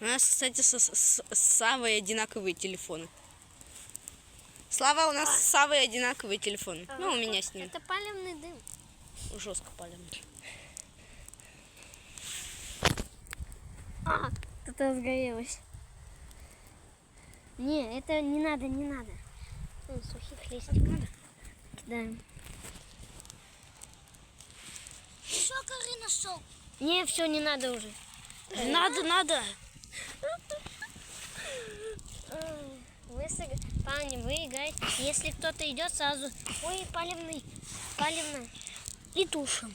У нас, кстати, с Савой одинаковые телефоны. Слава, у нас с Савой одинаковые телефоны. Ну, у меня с ним. Это палевный дым. Жестко палевный. Что-то сгорелось. Не, это не надо, не надо. Сухих листьев надо. Кидаем. Еще коры нашел. Не, все, не надо уже. Надо. Парни, вы играете. Если кто-то идет, сразу. Ой, палевный. И тушим.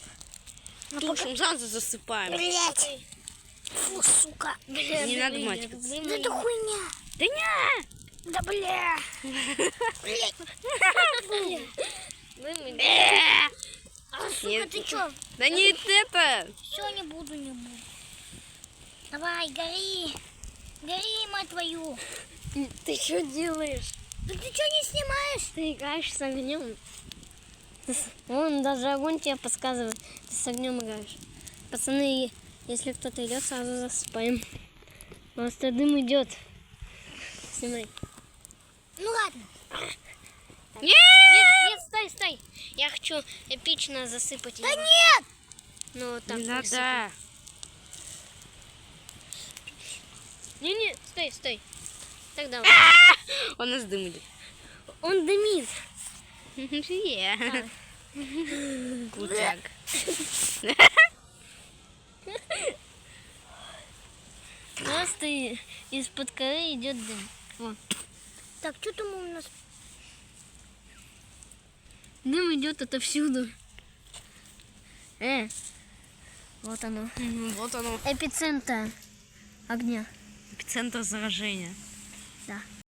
Тушим, сразу засыпаем. Блять. Фу, сука. Бля, Не надо мать. Да это хуйня. Да не! Да бля. Блять. Сука, Нет. ты чё? Да не это! Все, не буду. Давай, гори. Гори, мать твою. Ты что делаешь? Да ты что не снимаешь? Ты играешь с огнем. Вон даже огонь тебе подсказывает. Ты с огнем играешь. Пацаны, если кто-то идет, сразу засыпаем. Просто дым идет. Снимай. Ну ладно. Нет, стой. Я хочу эпично засыпать. Да его. нет. Ну вот так. Не высыпать. надо. Не, стой. Так давай. У нас дым идет. Он дымит. Крутяк. Просто из-под коры идет дым. Вон. Так, что там у нас? Дым идет отовсюду. Вот оно. Вот оно. Эпицентр огня. Эпицентр заражения. Да.